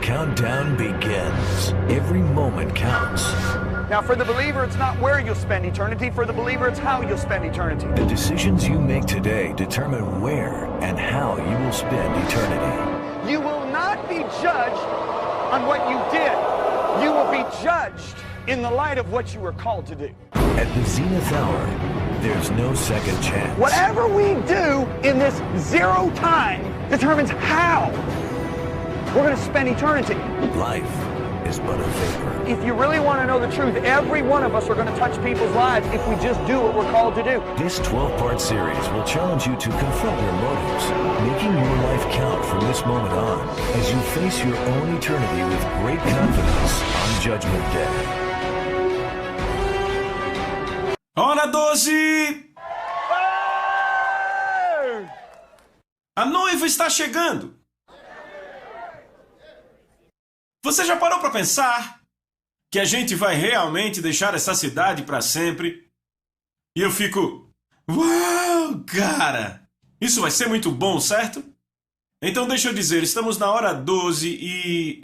countdown begins. Every moment counts. Now, for the believer, it's not where you'll spend eternity. For the believer, it's how you'll spend eternity. The decisions you make today determine where and how you will spend eternity. You will not be judged on what you did. You will be judged in the light of what you were called to do. At the zenith hour, there's no second chance. Whatever we do in this zero time determines how we're going to spend eternity. Life is but a vapor. If you really want to know the truth, every one of us are going to touch people's lives if we just do what we're called to do. This 12-part series will challenge you to confront your motives, making your life count from this moment on as you face your own eternity with great confidence on Judgment Day. Hora 12! A noiva está chegando. Você já parou para pensar que a gente vai realmente deixar essa cidade para sempre? E eu fico, uau, cara! Isso vai ser muito bom, certo? Então deixa eu dizer, estamos na hora 12 e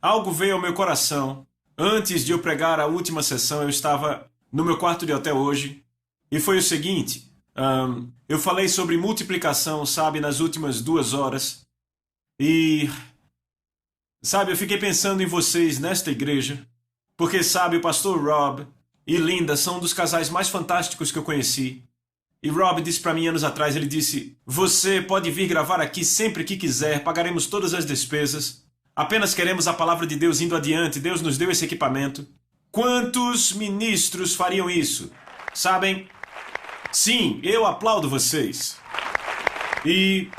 algo veio ao meu coração. Antes de eu pregar a última sessão, eu estava no meu quarto de hotel hoje e foi o seguinte, eu falei sobre multiplicação, sabe, nas últimas 2 horas e... Sabe, eu fiquei pensando em vocês nesta igreja, porque, sabe, o pastor Rob e Linda são um dos casais mais fantásticos que eu conheci. E Rob disse para mim anos atrás, ele disse, você pode vir gravar aqui sempre que quiser, pagaremos todas as despesas, apenas queremos a palavra de Deus indo adiante, Deus nos deu esse equipamento. Quantos ministros fariam isso? Sabem? Sim, eu aplaudo vocês. E...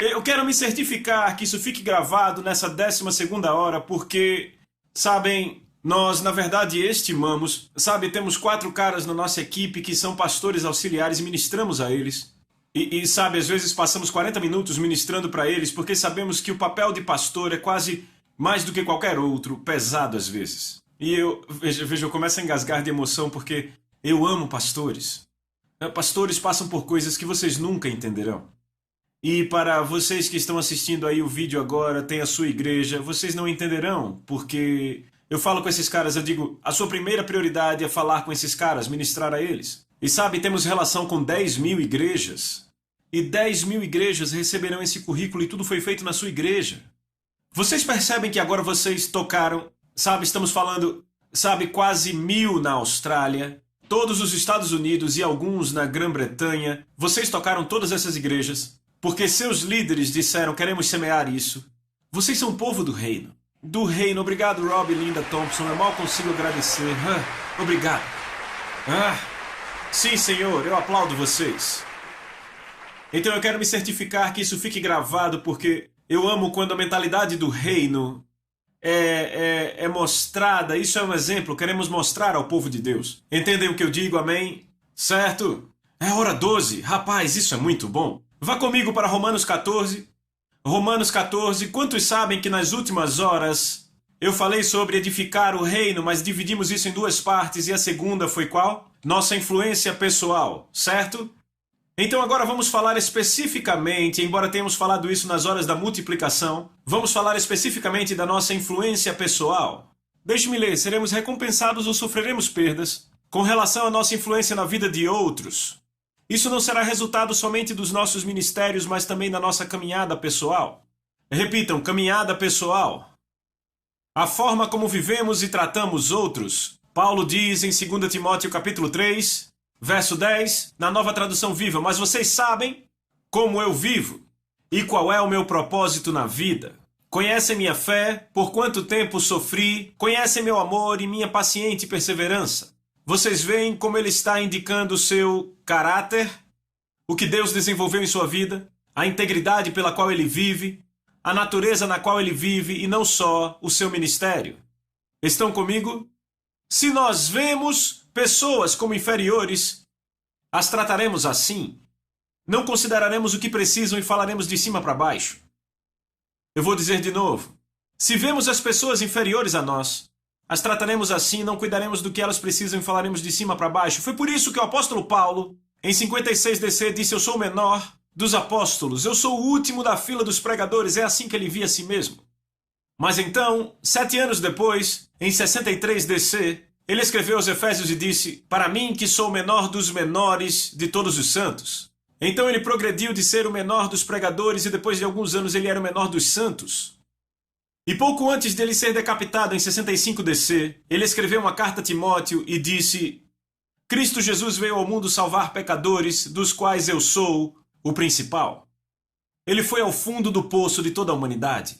eu quero me certificar que isso fique gravado nessa 12ª hora, porque, sabem, nós, na verdade, estimamos, sabe, temos 4 caras na nossa equipe que são pastores auxiliares e ministramos a eles. E sabe, às vezes passamos 40 minutos ministrando para eles, porque sabemos que o papel de pastor é quase mais do que qualquer outro, pesado às vezes. E veja, eu começo a engasgar de emoção porque eu amo pastores. Pastores passam por coisas que vocês nunca entenderão. E para vocês que estão assistindo aí o vídeo agora, tem a sua igreja, vocês não entenderão, porque eu falo com esses caras, eu digo, a sua primeira prioridade é falar com esses caras, ministrar a eles. E sabe, temos relação com 10.000 igrejas, e 10.000 igrejas receberão esse currículo e tudo foi feito na sua igreja. Vocês percebem que agora vocês tocaram, sabe, estamos falando, sabe, quase 1.000 na Austrália, todos os Estados Unidos e alguns na Grã-Bretanha, vocês tocaram todas essas igrejas. Porque seus líderes disseram, queremos semear isso. Vocês são povo do reino. Do reino. Obrigado, Rob e Linda Thompson. Eu mal consigo agradecer. Obrigado. Sim, Senhor, eu aplaudo vocês. Então eu quero me certificar que isso fique gravado, porque eu amo quando a mentalidade do reino é mostrada. Isso é um exemplo. Queremos mostrar ao povo de Deus. Entendem o que eu digo? Amém? Certo? É hora 12. Rapaz, isso é muito bom. Vá comigo para Romanos 14. Romanos 14. Quantos sabem que nas últimas horas eu falei sobre edificar o reino, mas dividimos isso em 2 partes e a segunda foi qual? Nossa influência pessoal, certo? Então agora vamos falar especificamente, embora tenhamos falado isso nas horas da multiplicação, vamos falar especificamente da nossa influência pessoal. Deixe-me ler, seremos recompensados ou sofreremos perdas com relação à nossa influência na vida de outros. Isso não será resultado somente dos nossos ministérios, mas também da nossa caminhada pessoal. Repitam, caminhada pessoal. A forma como vivemos e tratamos outros. Paulo diz em 2 Timóteo capítulo 3, verso 10, na Nova Tradução Viva, mas vocês sabem como eu vivo e qual é o meu propósito na vida. Conhecem minha fé, por quanto tempo sofri, conhecem meu amor e minha paciente perseverança. Vocês veem como ele está indicando o seu caráter, o que Deus desenvolveu em sua vida, a integridade pela qual ele vive, a natureza na qual ele vive e não só o seu ministério. Estão comigo? Se nós vemos pessoas como inferiores, as trataremos assim. Não consideraremos o que precisam e falaremos de cima para baixo. Eu vou dizer de novo. Se vemos as pessoas inferiores a nós, as trataremos assim, não cuidaremos do que elas precisam e falaremos de cima para baixo. Foi por isso que o apóstolo Paulo, em 56 DC, disse, eu sou o menor dos apóstolos, eu sou o último da fila dos pregadores. É assim que ele via a si mesmo. Mas então, 7 anos depois, em 63 DC, ele escreveu aos Efésios e disse: para mim que sou o menor dos menores de todos os santos. Então ele progrediu de ser o menor dos pregadores e depois de alguns anos ele era o menor dos santos. E pouco antes dele ser decapitado em 65 DC, ele escreveu uma carta a Timóteo e disse: Cristo Jesus veio ao mundo salvar pecadores, dos quais eu sou o principal. Ele foi ao fundo do poço de toda a humanidade.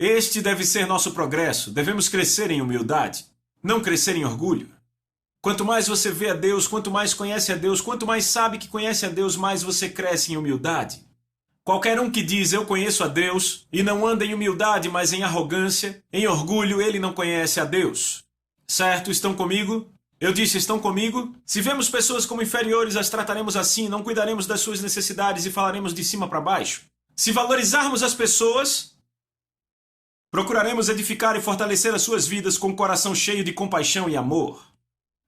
Este deve ser nosso progresso. Devemos crescer em humildade, não crescer em orgulho. Quanto mais você vê a Deus, quanto mais conhece a Deus, quanto mais sabe que conhece a Deus, mais você cresce em humildade. Qualquer um que diz eu conheço a Deus e não anda em humildade, mas em arrogância, em orgulho, ele não conhece a Deus. Certo? Estão comigo? Eu disse, estão comigo? Se vemos pessoas como inferiores, as trataremos assim, não cuidaremos das suas necessidades e falaremos de cima para baixo. Se valorizarmos as pessoas, procuraremos edificar e fortalecer as suas vidas com o coração cheio de compaixão e amor.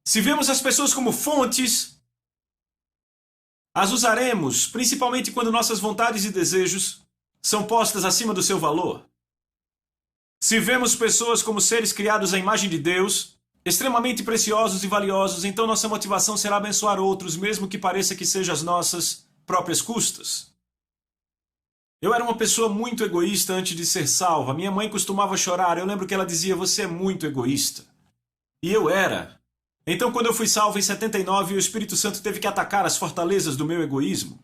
Se vemos as pessoas como fontes, as usaremos, principalmente quando nossas vontades e desejos são postas acima do seu valor. Se vemos pessoas como seres criados à imagem de Deus, extremamente preciosos e valiosos, então nossa motivação será abençoar outros, mesmo que pareça que seja às nossas próprias custas. Eu era uma pessoa muito egoísta antes de ser salva. Minha mãe costumava chorar. Eu lembro que ela dizia, você é muito egoísta. E eu era. Então, quando eu fui salvo em 79, o Espírito Santo teve que atacar as fortalezas do meu egoísmo.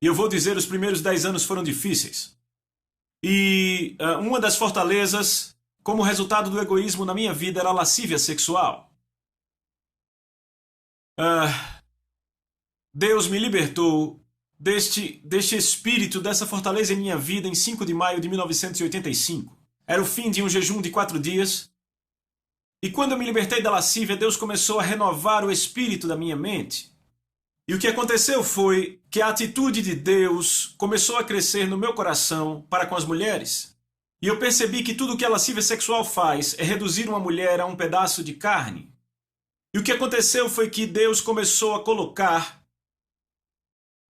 E eu vou dizer, os primeiros 10 anos foram difíceis. E uma das fortalezas, como resultado do egoísmo na minha vida, era a lascívia sexual. Deus me libertou deste espírito, dessa fortaleza em minha vida em 5 de maio de 1985. Era o fim de um jejum de 4 dias. E quando eu me libertei da lascívia, Deus começou a renovar o espírito da minha mente. E o que aconteceu foi que a atitude de Deus começou a crescer no meu coração para com as mulheres. E eu percebi que tudo o que a lascívia sexual faz é reduzir uma mulher a um pedaço de carne. E o que aconteceu foi que Deus começou a colocar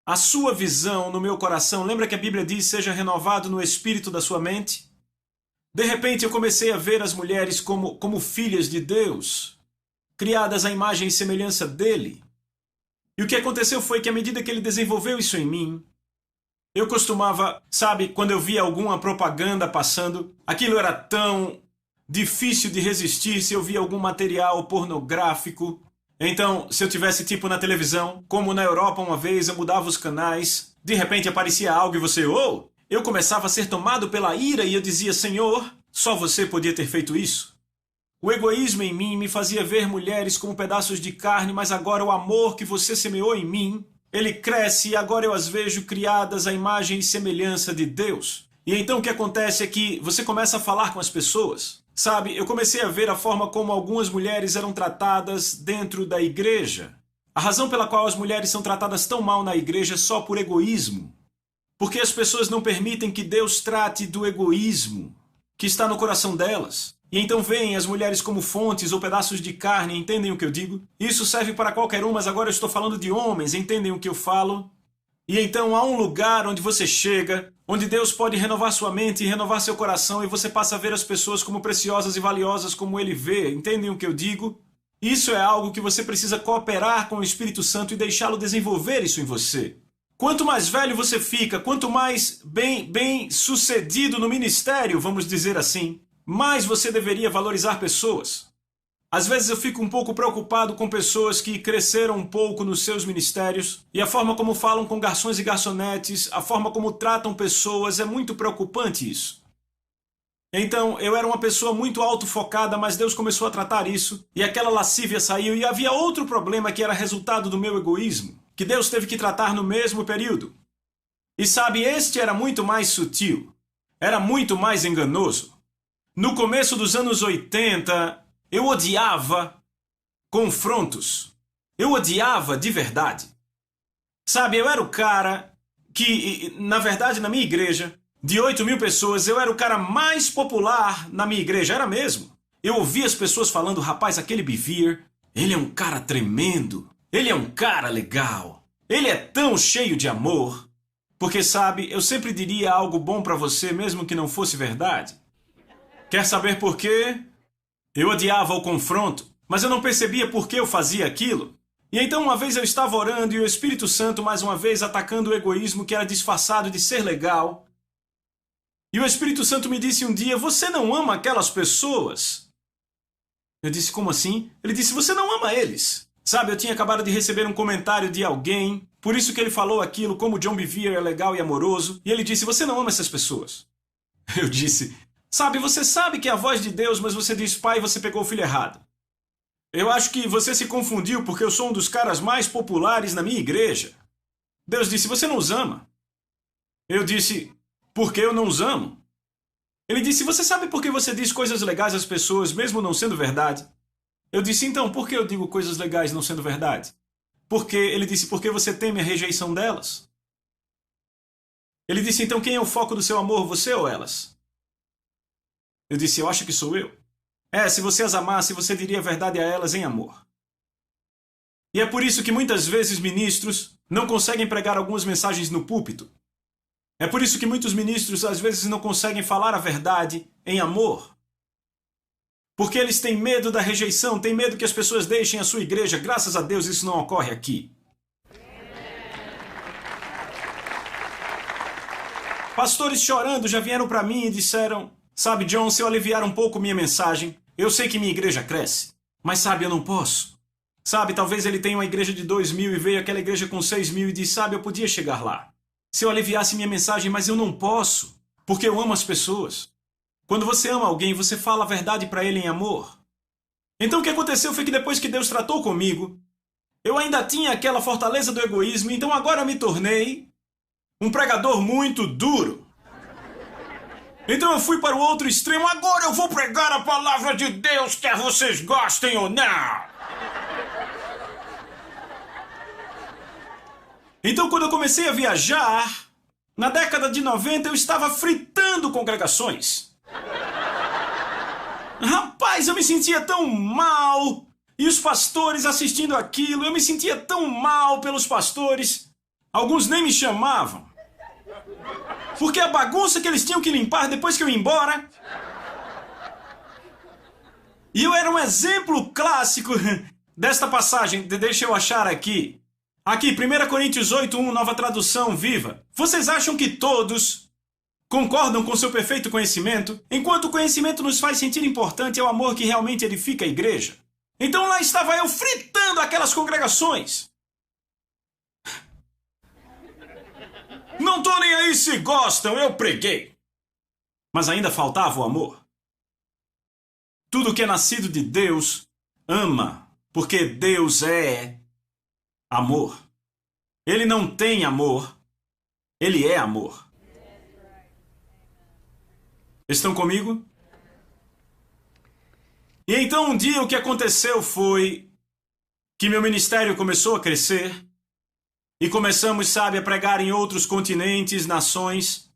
a sua visão no meu coração. Lembra que a Bíblia diz, seja renovado no espírito da sua mente? De repente eu comecei a ver as mulheres como filhas de Deus, criadas à imagem e semelhança dele. E o que aconteceu foi que à medida que ele desenvolveu isso em mim, eu costumava, sabe, quando eu via alguma propaganda passando, aquilo era tão difícil de resistir se eu via algum material pornográfico. Então, se eu tivesse tipo na televisão, como na Europa uma vez, eu mudava os canais, de repente aparecia algo e você, eu começava a ser tomado pela ira e eu dizia, Senhor, só você podia ter feito isso. O egoísmo em mim me fazia ver mulheres como pedaços de carne, mas agora o amor que você semeou em mim, ele cresce e agora eu as vejo criadas à imagem e semelhança de Deus. E então o que acontece é que você começa a falar com as pessoas. Sabe, eu comecei a ver a forma como algumas mulheres eram tratadas dentro da igreja. A razão pela qual as mulheres são tratadas tão mal na igreja é só por egoísmo. Porque as pessoas não permitem que Deus trate do egoísmo que está no coração delas. E então veem as mulheres como fontes ou pedaços de carne, entendem o que eu digo? Isso serve para qualquer um, mas agora eu estou falando de homens, entendem o que eu falo? E então há um lugar onde você chega, onde Deus pode renovar sua mente e renovar seu coração, e você passa a ver as pessoas como preciosas e valiosas como Ele vê, entendem o que eu digo? Isso é algo que você precisa cooperar com o Espírito Santo e deixá-lo desenvolver isso em você. Quanto mais velho você fica, quanto mais bem sucedido no ministério, vamos dizer assim, mais você deveria valorizar pessoas. Às vezes eu fico um pouco preocupado com pessoas que cresceram um pouco nos seus ministérios e a forma como falam com garçons e garçonetes, a forma como tratam pessoas, é muito preocupante isso. Então, eu era uma pessoa muito autofocada, mas Deus começou a tratar isso e aquela lascívia saiu e havia outro problema que era resultado do meu egoísmo, que Deus teve que tratar no mesmo período. E sabe, este era muito mais sutil, era muito mais enganoso. No começo dos anos 80, eu odiava confrontos. Eu odiava de verdade. Sabe, eu era o cara que, na verdade, na minha igreja, de 8.000 pessoas, eu era o cara mais popular na minha igreja, era mesmo. Eu ouvia as pessoas falando, rapaz, aquele Bevere, ele é um cara tremendo, ele é um cara legal, ele é tão cheio de amor. Porque, sabe, eu sempre diria algo bom pra você, mesmo que não fosse verdade. Quer saber por quê? Eu odiava o confronto, mas eu não percebia por que eu fazia aquilo. E então uma vez eu estava orando e o Espírito Santo mais uma vez atacando o egoísmo que era disfarçado de ser legal. E o Espírito Santo me disse um dia, você não ama aquelas pessoas? Eu disse, como assim? Ele disse, você não ama eles. Sabe, eu tinha acabado de receber um comentário de alguém, por isso que ele falou aquilo, como John Bevere é legal e amoroso, e ele disse, você não ama essas pessoas. Eu disse, sabe, você sabe que é a voz de Deus, mas você diz, pai, você pegou o filho errado. Eu acho que você se confundiu porque eu sou um dos caras mais populares na minha igreja. Deus disse, você não os ama. Eu disse, por que eu não os amo? Ele disse, você sabe por que você diz coisas legais às pessoas, mesmo não sendo verdade? Eu disse, então, por que eu digo coisas legais não sendo verdade? Ele disse, porque você teme a rejeição delas. Ele disse, então quem é o foco do seu amor, você ou elas? Eu disse, eu acho que sou eu. Se você as amasse, você diria a verdade a elas em amor. E é por isso que muitas vezes ministros não conseguem pregar algumas mensagens no púlpito. É por isso que muitos ministros às vezes não conseguem falar a verdade em amor. Porque eles têm medo da rejeição, têm medo que as pessoas deixem a sua igreja. Graças a Deus isso não ocorre aqui. Pastores chorando já vieram para mim e disseram, sabe, John, se eu aliviar um pouco minha mensagem, eu sei que minha igreja cresce, mas sabe, eu não posso. Sabe, talvez ele tenha uma igreja de 2.000 e veio aquela igreja com 6.000 e diz, sabe, eu podia chegar lá. Se eu aliviasse minha mensagem, mas eu não posso, porque eu amo as pessoas. Quando você ama alguém, você fala a verdade para ele em amor. Então o que aconteceu foi que depois que Deus tratou comigo, eu ainda tinha aquela fortaleza do egoísmo, então agora eu me tornei um pregador muito duro. Então eu fui para o outro extremo, agora eu vou pregar a palavra de Deus, quer vocês gostem ou não. Então quando eu comecei a viajar, na década de 90 eu estava fritando congregações. Rapaz, eu me sentia tão mal, e os pastores assistindo aquilo, eu me sentia tão mal pelos pastores, alguns nem me chamavam. Porque a bagunça que eles tinham que limpar depois que eu ia embora. E eu era um exemplo clássico desta passagem. Deixa eu achar aqui. Aqui, 1 Coríntios 8:1, nova tradução viva. Vocês acham que todos concordam com seu perfeito conhecimento? Enquanto o conhecimento nos faz sentir importante, é o amor que realmente edifica a igreja. Então lá estava eu fritando aquelas congregações. Não tô nem aí se gostam, eu preguei. Mas ainda faltava o amor. Tudo que é nascido de Deus ama, porque Deus é amor. Ele não tem amor, ele é amor. Estão comigo? E então um dia o que aconteceu foi que meu ministério começou a crescer. E começamos, sabe, a pregar em outros continentes, nações.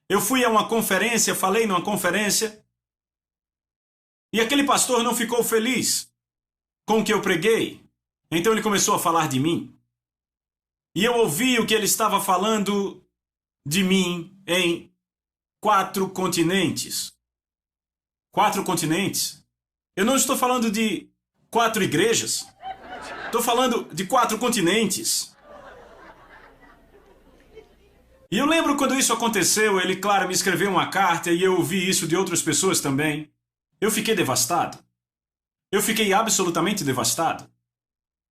Eu fui a uma conferência, falei numa conferência. E aquele pastor não ficou feliz com o que eu preguei. Então ele começou a falar de mim. E eu ouvi o que ele estava falando de mim em 4 continentes. 4 continentes? Eu não estou falando de 4 igrejas. Estou falando de 4 continentes. E eu lembro quando isso aconteceu, ele, claro, me escreveu uma carta e eu ouvi isso de outras pessoas também. Eu fiquei devastado. Eu fiquei absolutamente devastado.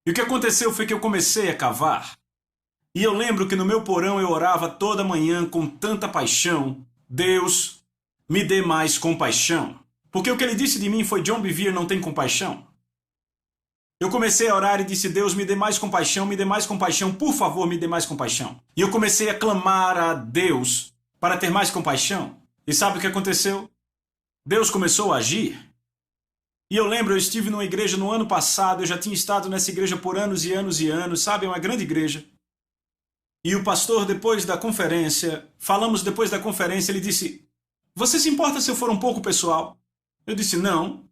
E o que aconteceu foi que eu comecei a cavar. E eu lembro que no meu porão eu orava toda manhã com tanta paixão. Deus, me dê mais compaixão. Porque o que ele disse de mim foi, John Bevere não tem compaixão. Eu comecei a orar e disse, Deus, me dê mais compaixão, por favor, me dê mais compaixão. E eu comecei a clamar a Deus para ter mais compaixão. E sabe o que aconteceu? Deus começou a agir. E eu lembro, eu estive numa igreja no ano passado, eu já tinha estado nessa igreja por anos e anos e anos, sabe, é uma grande igreja. E o pastor, depois da conferência, ele disse, você se importa se eu for um pouco pessoal? Eu disse, não.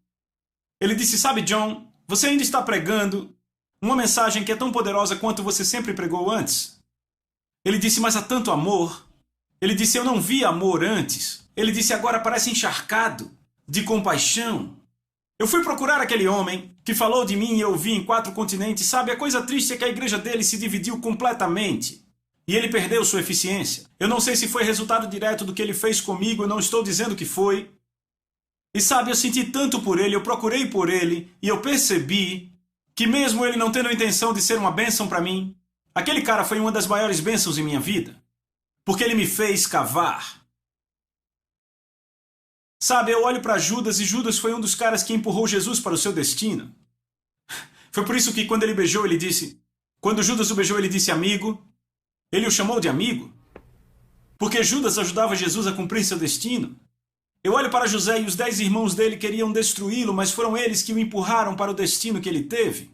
Ele disse, sabe, John, você ainda está pregando uma mensagem que é tão poderosa quanto você sempre pregou antes. Ele disse, mas há tanto amor. Ele disse, eu não vi amor antes. Ele disse, agora parece encharcado. de compaixão. Eu fui procurar aquele homem que falou de mim e eu vi em 4 continentes. Sabe, a coisa triste é que a igreja dele se dividiu completamente. E ele perdeu sua eficiência. Eu não sei se foi resultado direto do que ele fez comigo, eu não estou dizendo que foi. E sabe, eu senti tanto por ele, eu procurei por ele, e eu percebi que mesmo ele não tendo a intenção de ser uma bênção para mim, aquele cara foi uma das maiores bênçãos em minha vida. Porque ele me fez cavar. Sabe, eu olho para Judas e Judas foi um dos caras que empurrou Jesus para o seu destino. Foi por isso que quando ele beijou, ele disse... Quando Judas o beijou, ele disse amigo. Ele o chamou de amigo. Porque Judas ajudava Jesus a cumprir seu destino. Eu olho para José e os 10 irmãos dele queriam destruí-lo, mas foram eles que o empurraram para o destino que ele teve.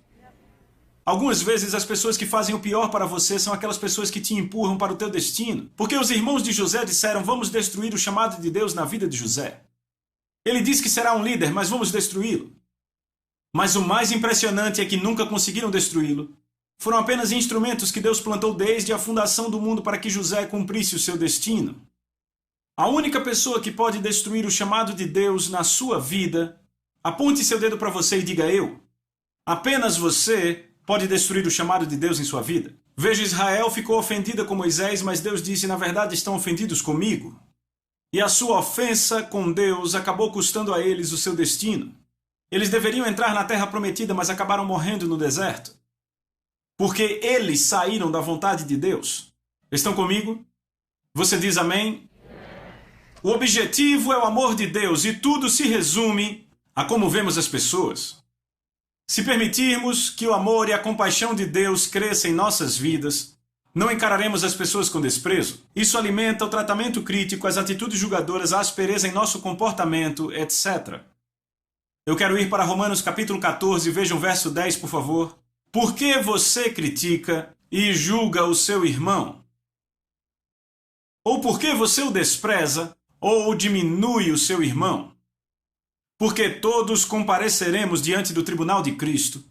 Algumas vezes as pessoas que fazem o pior para você são aquelas pessoas que te empurram para o teu destino. Porque os irmãos de José disseram, vamos destruir o chamado de Deus na vida de José. Ele diz que será um líder, mas vamos destruí-lo. Mas o mais impressionante é que nunca conseguiram destruí-lo. Foram apenas instrumentos que Deus plantou desde a fundação do mundo para que José cumprisse o seu destino. A única pessoa que pode destruir o chamado de Deus na sua vida, aponte seu dedo para você e diga eu. Apenas você pode destruir o chamado de Deus em sua vida. Veja, Israel ficou ofendida com Moisés, mas Deus disse, na verdade estão ofendidos comigo. E a sua ofensa com Deus acabou custando a eles o seu destino. Eles deveriam entrar na terra prometida, mas acabaram morrendo no deserto. Porque eles saíram da vontade de Deus. Estão comigo? Você diz amém? O objetivo é o amor de Deus e tudo se resume a como vemos as pessoas. Se permitirmos que o amor e a compaixão de Deus cresçam em nossas vidas, não encararemos as pessoas com desprezo. Isso alimenta o tratamento crítico, as atitudes julgadoras, a aspereza em nosso comportamento, etc. Eu quero ir para Romanos capítulo 14, vejam o verso 10, por favor. Por que você critica e julga o seu irmão? Ou por que você o despreza ou diminui o seu irmão? Porque todos compareceremos diante do tribunal de Cristo.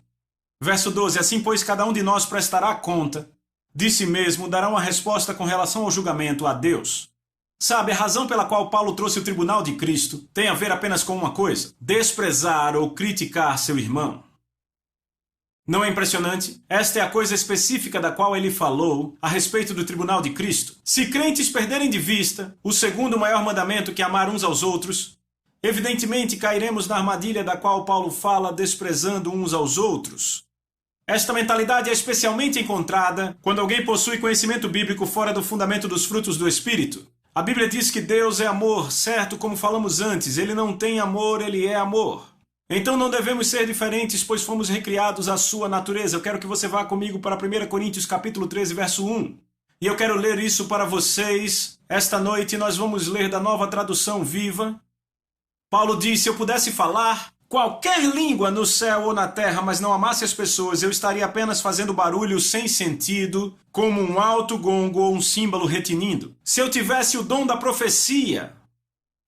Verso 12, assim pois cada um de nós prestará conta de si mesmo, dará uma resposta com relação ao julgamento a Deus. Sabe, a razão pela qual Paulo trouxe o tribunal de Cristo tem a ver apenas com uma coisa: desprezar ou criticar seu irmão. Não é impressionante? Esta é a coisa específica da qual ele falou a respeito do tribunal de Cristo. Se crentes perderem de vista o segundo maior mandamento, que é amar uns aos outros, evidentemente cairemos na armadilha da qual Paulo fala, desprezando uns aos outros. Esta mentalidade é especialmente encontrada quando alguém possui conhecimento bíblico fora do fundamento dos frutos do Espírito. A Bíblia diz que Deus é amor, certo? Como falamos antes, ele não tem amor, ele é amor. Então não devemos ser diferentes, pois fomos recriados à sua natureza. Eu quero que você vá comigo para 1 Coríntios capítulo 13, verso 1. E eu quero ler isso para vocês. Esta noite nós vamos ler da Nova Tradução Viva. Paulo diz, se eu pudesse falar qualquer língua no céu ou na terra, mas não amasse as pessoas, eu estaria apenas fazendo barulho sem sentido, como um alto gongo ou um símbolo retinindo. Se eu tivesse o dom da profecia,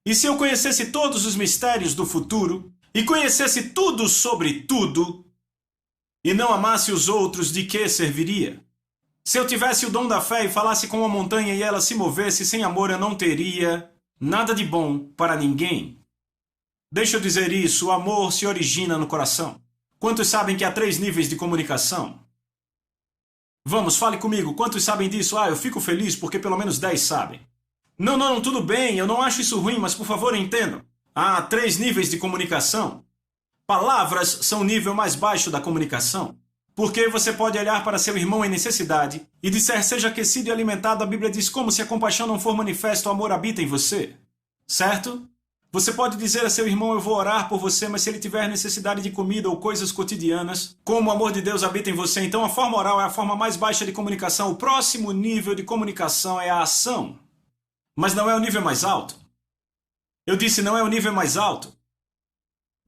e se eu conhecesse todos os mistérios do futuro, e conhecesse tudo sobre tudo, e não amasse os outros, de que serviria? Se eu tivesse o dom da fé e falasse com uma montanha e ela se movesse, sem amor eu não teria nada de bom para ninguém. Deixa eu dizer isso, o amor se origina no coração. Quantos sabem que há 3 níveis de comunicação? Vamos, fale comigo, quantos sabem disso? Eu fico feliz porque pelo menos 10 sabem. Não, tudo bem, eu não acho isso ruim, mas por favor entendam. Há 3 níveis de comunicação. Palavras são o nível mais baixo da comunicação. Porque você pode olhar para seu irmão em necessidade e disser, seja aquecido e alimentado, a Bíblia diz, como se a compaixão não for manifesta, o amor habita em você. Certo? Você pode dizer a seu irmão, eu vou orar por você, mas se ele tiver necessidade de comida ou coisas cotidianas, como o amor de Deus habita em você, então a forma oral é a forma mais baixa de comunicação. O próximo nível de comunicação é a ação. Mas não é o nível mais alto. Eu disse, não é o nível mais alto.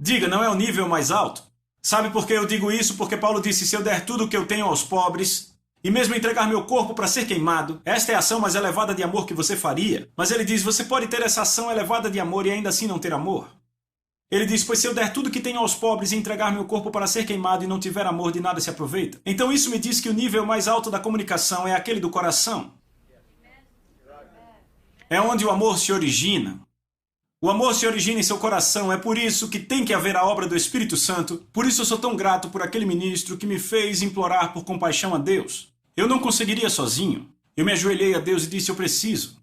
Diga, não é o nível mais alto. Sabe por que eu digo isso? Porque Paulo disse, se eu der tudo o que eu tenho aos pobres, e mesmo entregar meu corpo para ser queimado, esta é a ação mais elevada de amor que você faria. Mas ele diz, você pode ter essa ação elevada de amor e ainda assim não ter amor. Ele diz, pois se eu der tudo que tenho aos pobres e entregar meu corpo para ser queimado e não tiver amor, de nada se aproveita. Então isso me diz que o nível mais alto da comunicação é aquele do coração. É onde o amor se origina. O amor se origina em seu coração, é por isso que tem que haver a obra do Espírito Santo. Por isso eu sou tão grato por aquele ministro que me fez implorar por compaixão a Deus. Eu não conseguiria sozinho. Eu me ajoelhei a Deus e disse, eu preciso.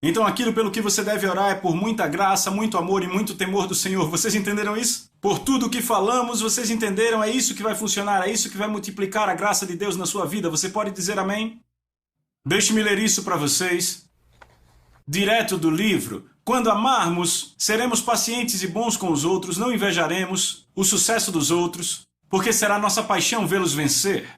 Então aquilo pelo que você deve orar é por muita graça, muito amor e muito temor do Senhor. Vocês entenderam isso? Por tudo o que falamos, vocês entenderam? É isso que vai funcionar, é isso que vai multiplicar a graça de Deus na sua vida. Você pode dizer amém? Deixe-me ler isso para vocês. Direto do livro. Quando amarmos, seremos pacientes e bons com os outros, não invejaremos o sucesso dos outros, porque será nossa paixão vê-los vencer.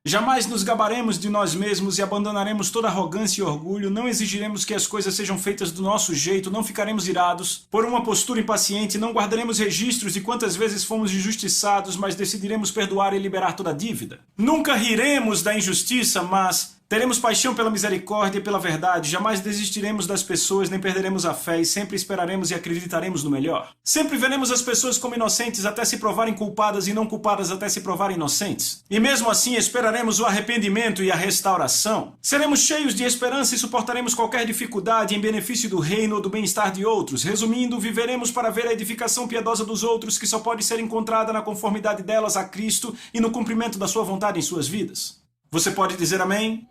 Jamais nos gabaremos de nós mesmos e abandonaremos toda arrogância e orgulho, não exigiremos que as coisas sejam feitas do nosso jeito, não ficaremos irados por uma postura impaciente, não guardaremos registros de quantas vezes fomos injustiçados, mas decidiremos perdoar e liberar toda a dívida. Nunca riremos da injustiça, mas teremos paixão pela misericórdia e pela verdade, jamais desistiremos das pessoas, nem perderemos a fé e sempre esperaremos e acreditaremos no melhor. Sempre veremos as pessoas como inocentes até se provarem culpadas e não culpadas até se provarem inocentes. E mesmo assim esperaremos o arrependimento e a restauração. Seremos cheios de esperança e suportaremos qualquer dificuldade em benefício do reino ou do bem-estar de outros. Resumindo, viveremos para ver a edificação piedosa dos outros que só pode ser encontrada na conformidade delas a Cristo e no cumprimento da sua vontade em suas vidas. Você pode dizer amém?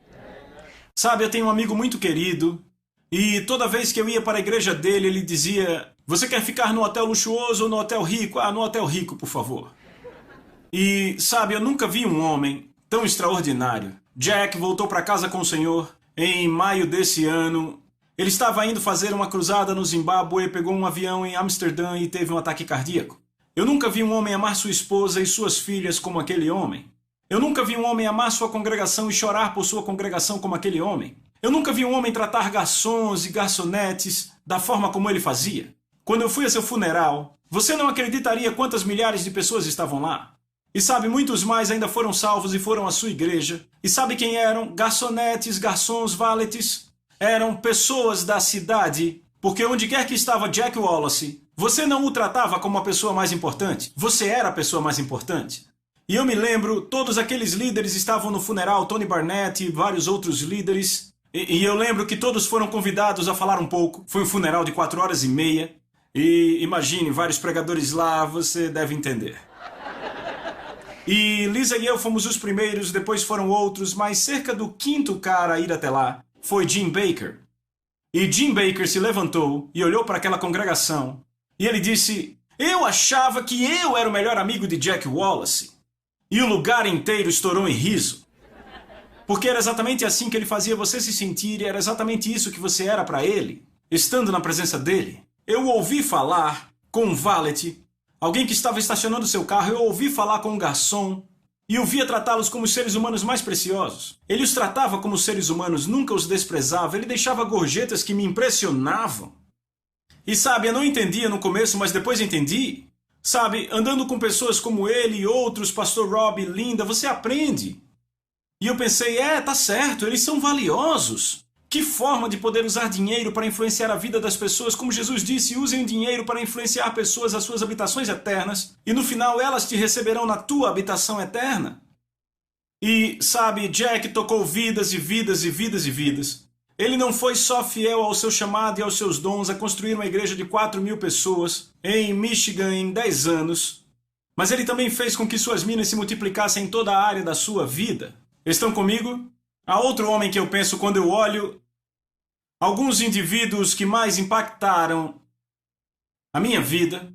Sabe, eu tenho um amigo muito querido e toda vez que eu ia para a igreja dele, ele dizia, você quer ficar no hotel luxuoso ou no hotel rico? Ah, no hotel rico, por favor. E, sabe, eu nunca vi um homem tão extraordinário. Jack voltou para casa com o Senhor em maio desse ano. Ele estava indo fazer uma cruzada no Zimbábue, pegou um avião em Amsterdã e teve um ataque cardíaco. Eu nunca vi um homem amar sua esposa e suas filhas como aquele homem. Eu nunca vi um homem amar sua congregação e chorar por sua congregação como aquele homem. Eu nunca vi um homem tratar garçons e garçonetes da forma como ele fazia. Quando eu fui a seu funeral, você não acreditaria quantas milhares de pessoas estavam lá. E sabe, muitos mais ainda foram salvos e foram à sua igreja. E sabe quem eram? Garçonetes, garçons, valetes. Eram pessoas da cidade, porque onde quer que estava Jack Wallace, você não o tratava como a pessoa mais importante. Você era a pessoa mais importante. E eu me lembro, todos aqueles líderes estavam no funeral, Tony Barnett e vários outros líderes. E eu lembro que todos foram convidados a falar um pouco. Foi um funeral de 4h30. E imagine, vários pregadores lá, você deve entender. E Lisa e eu fomos os primeiros, depois foram outros, mas cerca do quinto cara a ir até lá foi Jim Bakker. E Jim Bakker se levantou e olhou para aquela congregação. E ele disse, eu achava que eu era o melhor amigo de Jack Wallace. E o lugar inteiro estourou em riso. Porque era exatamente assim que ele fazia você se sentir, e era exatamente isso que você era para ele, estando na presença dele. Eu ouvi falar com um valet, alguém que estava estacionando seu carro, eu ouvi falar com um garçom, e eu via tratá-los como os seres humanos mais preciosos. Ele os tratava como seres humanos, nunca os desprezava, ele deixava gorjetas que me impressionavam. E sabe, eu não entendia no começo, mas depois entendi. Sabe, andando com pessoas como ele e outros, Pastor Rob, Linda, você aprende. E eu pensei, tá certo, eles são valiosos. Que forma de poder usar dinheiro para influenciar a vida das pessoas, como Jesus disse, usem o dinheiro para influenciar pessoas às suas habitações eternas, e no final elas te receberão na tua habitação eterna. E, sabe, Jack tocou vidas e vidas e vidas e vidas. Ele não foi só fiel ao seu chamado e aos seus dons a construir uma igreja de 4.000 pessoas em Michigan em 10 anos, mas ele também fez com que suas minas se multiplicassem em toda a área da sua vida. Estão comigo? Há outro homem que eu penso quando eu olho alguns indivíduos que mais impactaram a minha vida.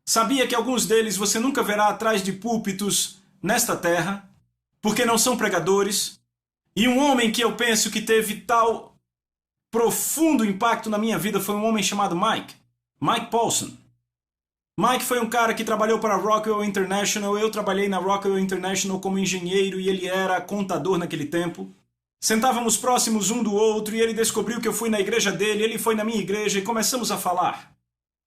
Sabia que alguns deles você nunca verá atrás de púlpitos nesta terra, porque não são pregadores. E um homem que eu penso que teve tal profundo impacto na minha vida foi um homem chamado Mike Paulson. Mike foi um cara que trabalhou para a Rockwell International. Eu trabalhei na Rockwell International como engenheiro e ele era contador naquele tempo. Sentávamos próximos um do outro e ele descobriu que eu fui na igreja dele, ele foi na minha igreja e começamos a falar.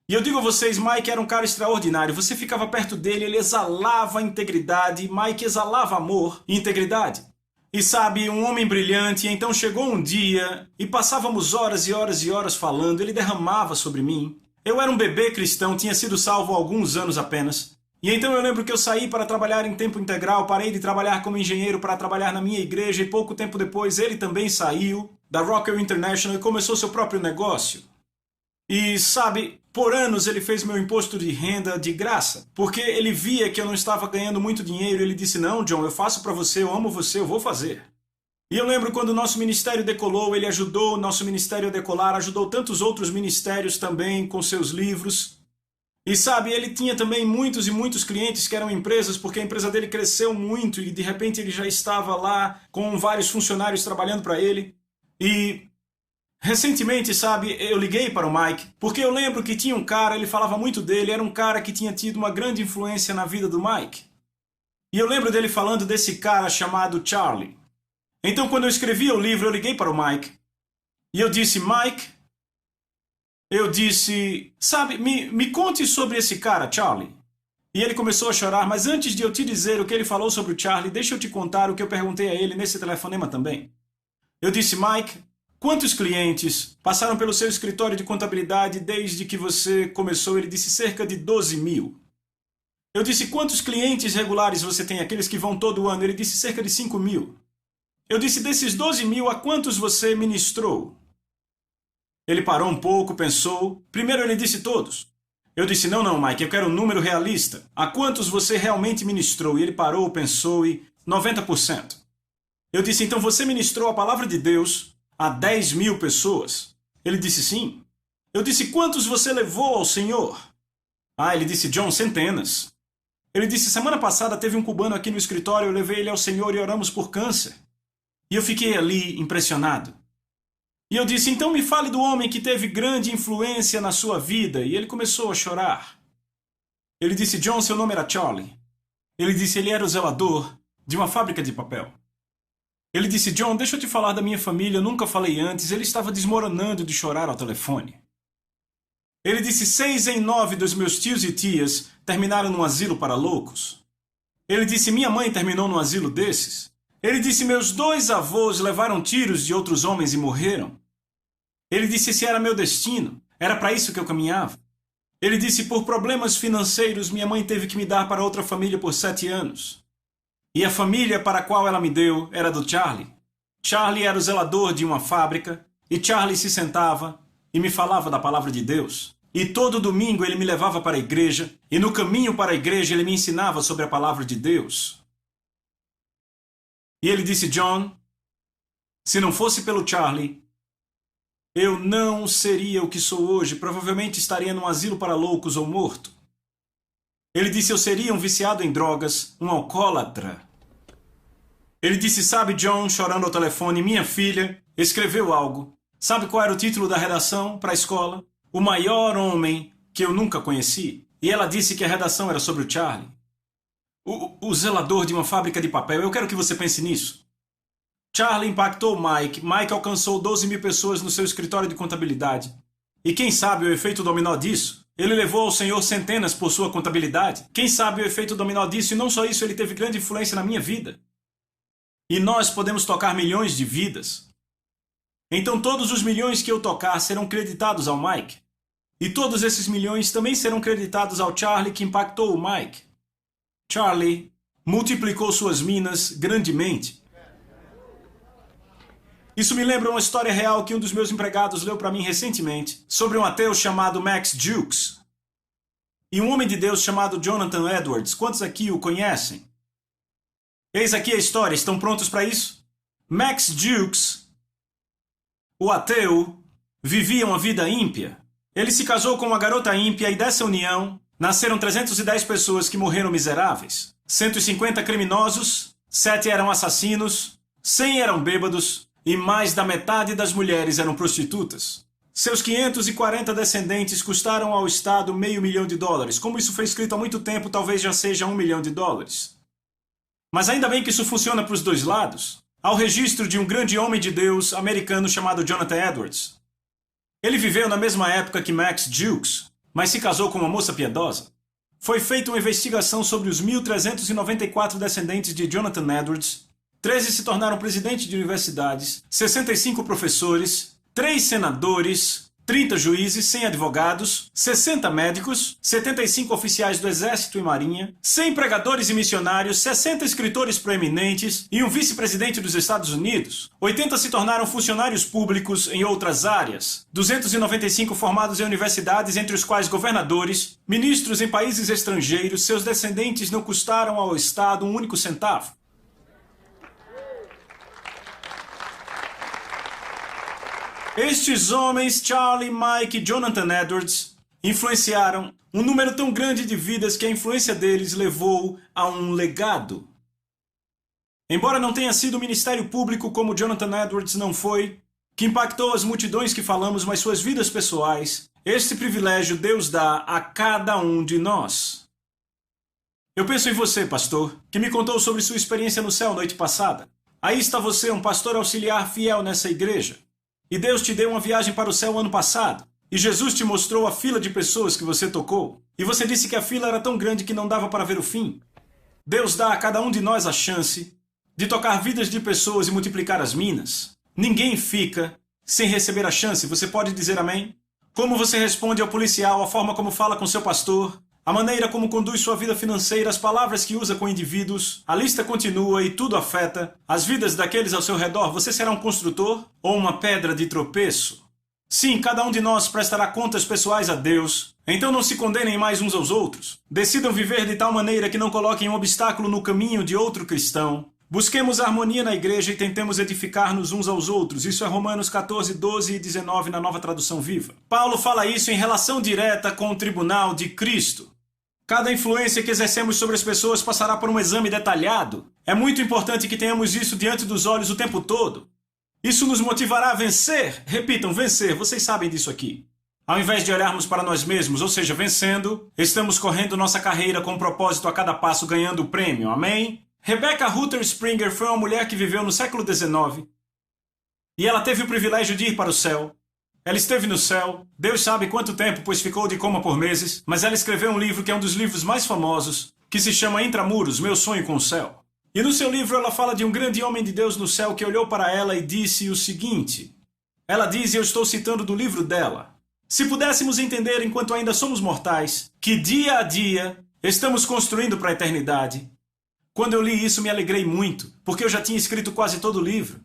E eu digo a vocês, Mike era um cara extraordinário. Você ficava perto dele, ele exalava integridade. Mike exalava amor e integridade. E sabe, um homem brilhante. Então chegou um dia e passávamos horas e horas e horas falando. Ele derramava sobre mim. Eu era um bebê cristão, tinha sido salvo há alguns anos apenas. E então eu lembro que eu saí para trabalhar em tempo integral, parei de trabalhar como engenheiro para trabalhar na minha igreja e pouco tempo depois ele também saiu da Rockwell International e começou seu próprio negócio. E sabe, por anos ele fez meu imposto de renda de graça, porque ele via que eu não estava ganhando muito dinheiro. Ele disse: não, John, eu faço para você, eu amo você, eu vou fazer. E eu lembro quando o nosso ministério decolou, ele ajudou o nosso ministério a decolar, ajudou tantos outros ministérios também com seus livros. E sabe, ele tinha também muitos e muitos clientes que eram empresas, porque a empresa dele cresceu muito e de repente ele já estava lá com vários funcionários trabalhando para ele. E recentemente, sabe, eu liguei para o Mike, porque eu lembro que tinha um cara, ele falava muito dele, era um cara que tinha tido uma grande influência na vida do Mike. E eu lembro dele falando desse cara chamado Charlie. Então, quando eu escrevia o livro, eu liguei para o Mike. E eu disse: Mike, sabe, me conte sobre esse cara, Charlie. E ele começou a chorar, mas antes de eu te dizer o que ele falou sobre o Charlie, deixa eu te contar o que eu perguntei a ele nesse telefonema também. Eu disse: Mike, quantos clientes passaram pelo seu escritório de contabilidade desde que você começou? Ele disse: cerca de 12 mil. Eu disse: quantos clientes regulares você tem, aqueles que vão todo ano? Ele disse: cerca de 5 mil. Eu disse: desses 12 mil, a quantos você ministrou? Ele parou um pouco, pensou. Primeiro ele disse: todos. Eu disse: não, Mike, eu quero um número realista. A quantos você realmente ministrou? E ele parou, pensou e 90%. Eu disse: então você ministrou a palavra de Deus a 10 mil pessoas? Ele disse: sim. Eu disse: quantos você levou ao Senhor? Ele disse: John, centenas. Ele disse: semana passada teve um cubano aqui no escritório, eu levei ele ao Senhor e oramos por câncer. E eu fiquei ali impressionado. E eu disse: então me fale do homem que teve grande influência na sua vida. E ele começou a chorar. Ele disse: John, seu nome era Charlie. Ele disse: ele era o zelador de uma fábrica de papel. Ele disse: John, deixa eu te falar da minha família, eu nunca falei antes. Ele estava desmoronando de chorar ao telefone. Ele disse: 6 em 9 dos meus tios e tias terminaram num asilo para loucos. Ele disse: minha mãe terminou num asilo desses. Ele disse: meus 2 avós levaram tiros de outros homens e morreram. Ele disse: esse era meu destino, era para isso que eu caminhava. Ele disse: por problemas financeiros, minha mãe teve que me dar para outra família por 7 anos. E a família para a qual ela me deu era do Charlie. Charlie era o zelador de uma fábrica, e Charlie se sentava e me falava da palavra de Deus. E todo domingo ele me levava para a igreja, e no caminho para a igreja ele me ensinava sobre a palavra de Deus. E ele disse: John, se não fosse pelo Charlie, eu não seria o que sou hoje. Provavelmente estaria num asilo para loucos ou morto. Ele disse: eu seria um viciado em drogas, um alcoólatra. Ele disse: sabe, John, chorando ao telefone, minha filha escreveu algo. Sabe qual era o título da redação para a escola? O maior homem que eu nunca conheci. E ela disse que a redação era sobre o Charlie. O zelador de uma fábrica de papel. Eu quero que você pense nisso. Charlie impactou Mike. Mike alcançou 12 mil pessoas no seu escritório de contabilidade. E quem sabe o efeito dominó disso? Ele levou ao Senhor centenas por sua contabilidade. Quem sabe o efeito dominó disso? E não só isso, ele teve grande influência na minha vida. E nós podemos tocar milhões de vidas. Então todos os milhões que eu tocar serão creditados ao Mike. E todos esses milhões também serão creditados ao Charlie, que impactou o Mike. Charlie multiplicou suas minas grandemente. Isso me lembra uma história real que um dos meus empregados leu para mim recentemente, sobre um ateu chamado Max Jukes e um homem de Deus chamado Jonathan Edwards. Quantos aqui o conhecem? Eis aqui a história. Estão prontos para isso? Max Jukes, o ateu, vivia uma vida ímpia. Ele se casou com uma garota ímpia e dessa união nasceram 310 pessoas que morreram miseráveis. 150 criminosos, 7 eram assassinos, 100 eram bêbados e mais da metade das mulheres eram prostitutas. Seus 540 descendentes custaram ao Estado $500 mil. Como isso foi escrito há muito tempo, talvez já seja $1 milhão. Mas ainda bem que isso funciona para os dois lados. Há o registro de um grande homem de Deus americano chamado Jonathan Edwards. Ele viveu na mesma época que Max Jukes, mas se casou com uma moça piedosa. Foi feita uma investigação sobre os 1.394 descendentes de Jonathan Edwards. 13 se tornaram presidentes de universidades, 65 professores, 3 senadores, 30 juízes, 100 advogados, 60 médicos, 75 oficiais do Exército e Marinha, 100 pregadores e missionários, 60 escritores proeminentes e um vice-presidente dos Estados Unidos. 80 se tornaram funcionários públicos em outras áreas. 295 formados em universidades, entre os quais governadores, ministros em países estrangeiros, seus descendentes não custaram ao Estado um único centavo. Estes homens, Charlie, Mike e Jonathan Edwards, influenciaram um número tão grande de vidas que a influência deles levou a um legado. Embora não tenha sido um ministério público como Jonathan Edwards não foi, que impactou as multidões que falamos, mas suas vidas pessoais, este privilégio Deus dá a cada um de nós. Eu penso em você, pastor, que me contou sobre sua experiência no céu noite passada. Aí está você, um pastor auxiliar fiel nessa igreja. E Deus te deu uma viagem para o céu ano passado. E Jesus te mostrou a fila de pessoas que você tocou. E você disse que a fila era tão grande que não dava para ver o fim. Deus dá a cada um de nós a chance de tocar vidas de pessoas e multiplicar as minas. Ninguém fica sem receber a chance. Você pode dizer amém? Como você responde ao policial, a forma como fala com seu pastor, a maneira como conduz sua vida financeira, as palavras que usa com indivíduos, a lista continua e tudo afeta as vidas daqueles ao seu redor. Você será um construtor ou uma pedra de tropeço? Sim, cada um de nós prestará contas pessoais a Deus. Então não se condenem mais uns aos outros. Decidam viver de tal maneira que não coloquem um obstáculo no caminho de outro cristão. Busquemos a harmonia na igreja e tentemos edificar-nos uns aos outros. Isso é Romanos 14, 12 e 19 na Nova Tradução Viva. Paulo fala isso em relação direta com o tribunal de Cristo. Cada influência que exercemos sobre as pessoas passará por um exame detalhado. É muito importante que tenhamos isso diante dos olhos o tempo todo. Isso nos motivará a vencer. Repitam, vencer. Vocês sabem disso aqui. Ao invés de olharmos para nós mesmos, ou seja, vencendo, estamos correndo nossa carreira com um propósito a cada passo, ganhando o prêmio. Amém? Rebecca Rutter Springer foi uma mulher que viveu no século XIX. E ela teve o privilégio de ir para o céu. Ela esteve no céu, Deus sabe quanto tempo, pois ficou de coma por meses, mas ela escreveu um livro que é um dos livros mais famosos, que se chama Intramuros, Meu Sonho com o Céu. E no seu livro ela fala de um grande homem de Deus no céu que olhou para ela e disse o seguinte. Ela diz, e eu estou citando do livro dela, se pudéssemos entender enquanto ainda somos mortais, que dia a dia estamos construindo para a eternidade. Quando eu li isso me alegrei muito, porque eu já tinha escrito quase todo o livro.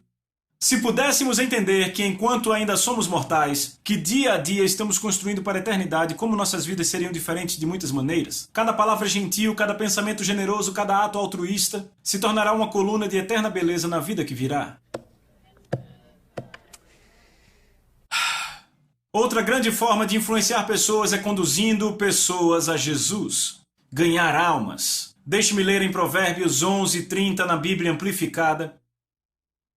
Se pudéssemos entender que enquanto ainda somos mortais, que dia a dia estamos construindo para a eternidade, como nossas vidas seriam diferentes de muitas maneiras. Cada palavra gentil, cada pensamento generoso, cada ato altruísta se tornará uma coluna de eterna beleza na vida que virá. Outra grande forma de influenciar pessoas é conduzindo pessoas a Jesus. Ganhar almas. Deixe-me ler em Provérbios 11:30 na Bíblia Amplificada.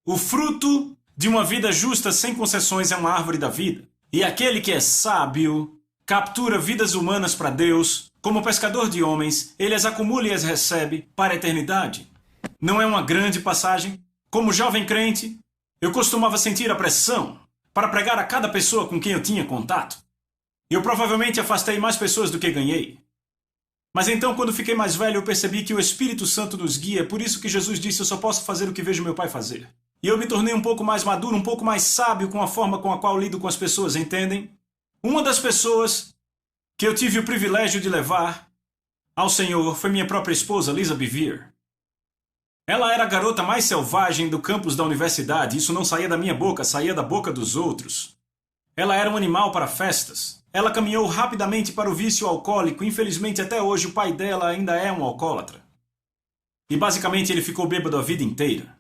O fruto de uma vida justa sem concessões é uma árvore da vida. E aquele que é sábio captura vidas humanas para Deus. Como pescador de homens, ele as acumula e as recebe para a eternidade. Não é uma grande passagem? Como jovem crente, eu costumava sentir a pressão para pregar a cada pessoa com quem eu tinha contato. Eu provavelmente afastei mais pessoas do que ganhei. Mas então, quando fiquei mais velho, eu percebi que o Espírito Santo nos guia. É por isso que Jesus disse, eu só posso fazer o que vejo meu Pai fazer. E eu me tornei um pouco mais maduro, um pouco mais sábio com a forma com a qual lido com as pessoas, entendem? Uma das pessoas que eu tive o privilégio de levar ao Senhor foi minha própria esposa, Lisa Bevere. Ela era a garota mais selvagem do campus da universidade. Isso não saía da minha boca, saía da boca dos outros. Ela era um animal para festas. Ela caminhou rapidamente para o vício alcoólico. Infelizmente, até hoje, o pai dela ainda é um alcoólatra. E basicamente ele ficou bêbado a vida inteira.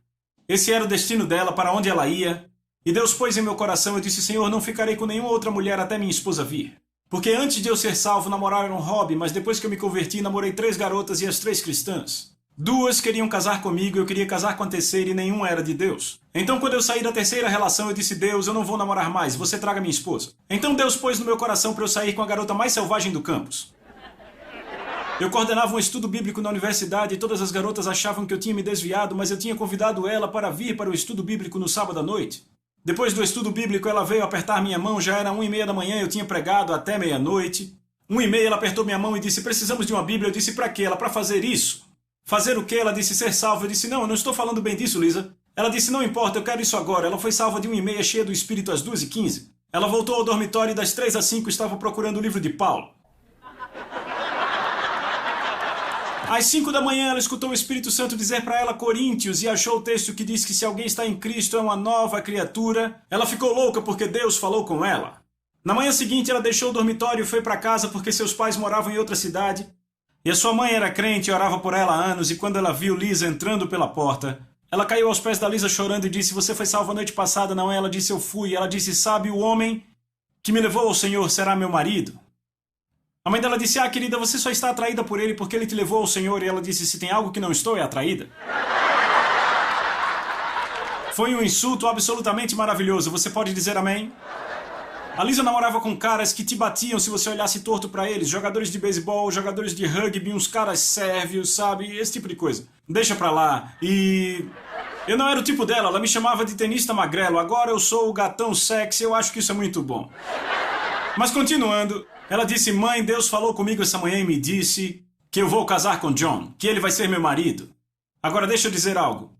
Esse era o destino dela, para onde ela ia. E Deus pôs em meu coração, eu disse, Senhor, não ficarei com nenhuma outra mulher até minha esposa vir. Porque antes de eu ser salvo, namorar era um hobby, mas depois que eu me converti, namorei 3 garotas e as 3 cristãs. 2 queriam casar comigo, eu queria casar com a terceira e nenhuma era de Deus. Então quando eu saí da terceira relação, eu disse, Deus, eu não vou namorar mais, você traga minha esposa. Então Deus pôs no meu coração para eu sair com a garota mais selvagem do campus. Eu coordenava um estudo bíblico na universidade e todas as garotas achavam que eu tinha me desviado, mas eu tinha convidado ela para vir para o estudo bíblico no sábado à noite. Depois do estudo bíblico, ela veio apertar minha mão, já era 1:30 da manhã, eu tinha pregado até meia-noite. 1:30 ela apertou minha mão e disse, precisamos de uma Bíblia. Eu disse, para quê? Ela, para fazer isso. Fazer o quê? Ela disse, ser salva. Eu disse, não, eu não estou falando bem disso, Lisa. Ela disse, não importa, eu quero isso agora. Ela foi salva de 1:30, cheia do Espírito às 2:15. Ela voltou ao dormitório e das 3 às 5 estava procurando o livro de Paulo. Às 5 da manhã, ela escutou o Espírito Santo dizer para ela Coríntios e achou o texto que diz que se alguém está em Cristo é uma nova criatura. Ela ficou louca porque Deus falou com ela. Na manhã seguinte, ela deixou o dormitório e foi para casa porque seus pais moravam em outra cidade. E a sua mãe era crente e orava por ela há anos, e quando ela viu Lisa entrando pela porta, ela caiu aos pés da Lisa chorando e disse: "Você foi salva a noite passada, não é?" Ela disse: "Eu fui." Ela disse: "Sabe, o homem que me levou ao Senhor será meu marido." A mãe dela disse: "Ah, querida, você só está atraída por ele porque ele te levou ao Senhor." E ela disse: "Se tem algo que não estou, é atraída." Foi um insulto absolutamente maravilhoso. Você pode dizer amém? A Lisa namorava com caras que te batiam se você olhasse torto pra eles. Jogadores de beisebol, jogadores de rugby, uns caras sérvios, sabe? Esse tipo de coisa. Deixa pra lá. E... eu não era o tipo dela. Ela me chamava de tenista magrelo. Agora eu sou o gatão sexy. Eu acho que isso é muito bom. Mas continuando, ela disse: "Mãe, Deus falou comigo essa manhã e me disse que eu vou casar com John, que ele vai ser meu marido." Agora deixa eu dizer algo.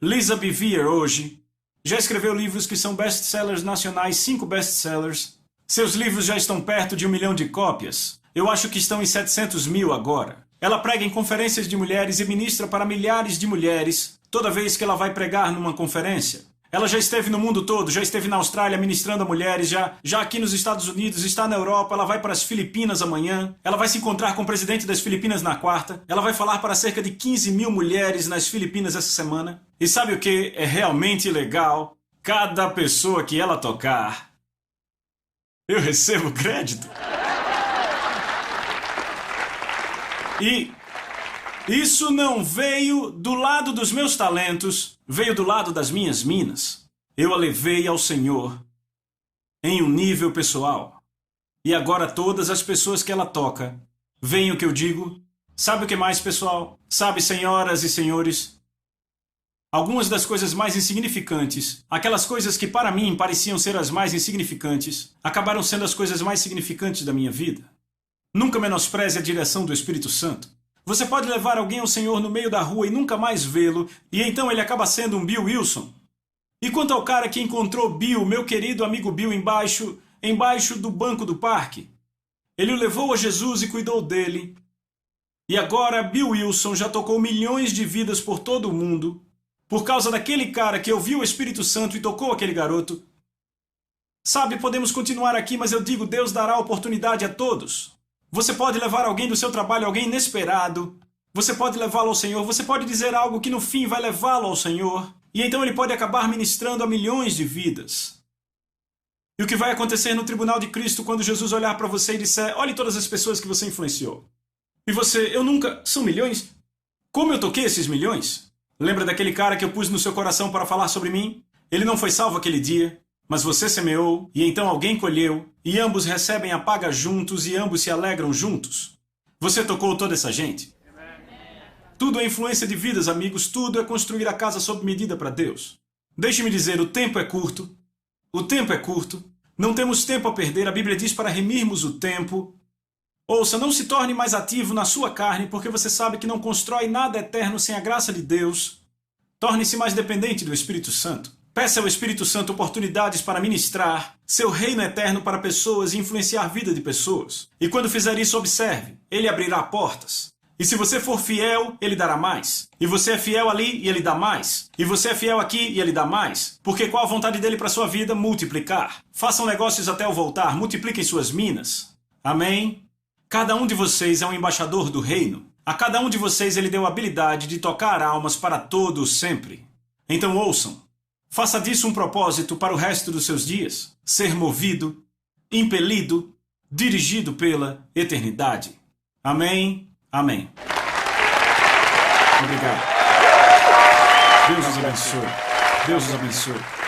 Lisa Bevere hoje já escreveu livros que são best-sellers nacionais, 5 best-sellers. Seus livros já estão perto de 1 milhão de cópias. Eu acho que estão em 700 mil agora. Ela prega em conferências de mulheres e ministra para milhares de mulheres toda vez que ela vai pregar numa conferência. Ela já esteve no mundo todo, já esteve na Austrália ministrando a mulheres, já aqui nos Estados Unidos, está na Europa, ela vai para as Filipinas amanhã, ela vai se encontrar com o presidente das Filipinas na quarta, ela vai falar para cerca de 15 mil mulheres nas Filipinas essa semana. E sabe o que é realmente legal? Cada pessoa que ela tocar, eu recebo crédito. E isso não veio do lado dos meus talentos, veio do lado das minhas minas. Eu a levei ao Senhor em um nível pessoal. E agora todas as pessoas que ela toca veem o que eu digo. Sabe o que mais, pessoal? Sabe, senhoras e senhores? Algumas das coisas mais insignificantes, aquelas coisas que para mim pareciam ser as mais insignificantes, acabaram sendo as coisas mais significantes da minha vida. Nunca menospreze a direção do Espírito Santo. Você pode levar alguém ao Senhor no meio da rua e nunca mais vê-lo, e então ele acaba sendo um Bill Wilson. E quanto ao cara que encontrou Bill, meu querido amigo Bill, embaixo do banco do parque? Ele o levou a Jesus e cuidou dele. E agora Bill Wilson já tocou milhões de vidas por todo o mundo, por causa daquele cara que ouviu o Espírito Santo e tocou aquele garoto. Sabe, podemos continuar aqui, mas eu digo, Deus dará oportunidade a todos. Você pode levar alguém do seu trabalho, alguém inesperado. Você pode levá-lo ao Senhor. Você pode dizer algo que no fim vai levá-lo ao Senhor. E então ele pode acabar ministrando a milhões de vidas. E o que vai acontecer no tribunal de Cristo quando Jesus olhar para você e disser: "Olhe todas as pessoas que você influenciou." E você: "Eu nunca... São milhões? Como eu toquei esses milhões?" Lembra daquele cara que eu pus no seu coração para falar sobre mim? Ele não foi salvo aquele dia. Mas você semeou, e então alguém colheu, e ambos recebem a paga juntos, e ambos se alegram juntos. Você tocou toda essa gente. Tudo é influência de vidas, amigos. Tudo é construir a casa sob medida para Deus. Deixe-me dizer, o tempo é curto. O tempo é curto. Não temos tempo a perder. A Bíblia diz para remirmos o tempo. Ouça, não se torne mais ativo na sua carne, porque você sabe que não constrói nada eterno sem a graça de Deus. Torne-se mais dependente do Espírito Santo. Peça ao Espírito Santo oportunidades para ministrar seu reino eterno para pessoas e influenciar a vida de pessoas. E quando fizer isso, observe, ele abrirá portas. E se você for fiel, ele dará mais. E você é fiel ali e ele dá mais. E você é fiel aqui e ele dá mais. Porque qual a vontade dele para sua vida? Multiplicar. Façam negócios até o voltar, multipliquem suas minas. Amém? Cada um de vocês é um embaixador do reino. A cada um de vocês ele deu a habilidade de tocar almas para todos sempre. Então ouçam. Faça disso um propósito para o resto dos seus dias. Ser movido, impelido, dirigido pela eternidade. Amém? Amém. Obrigado. Deus os abençoe. Deus os abençoe.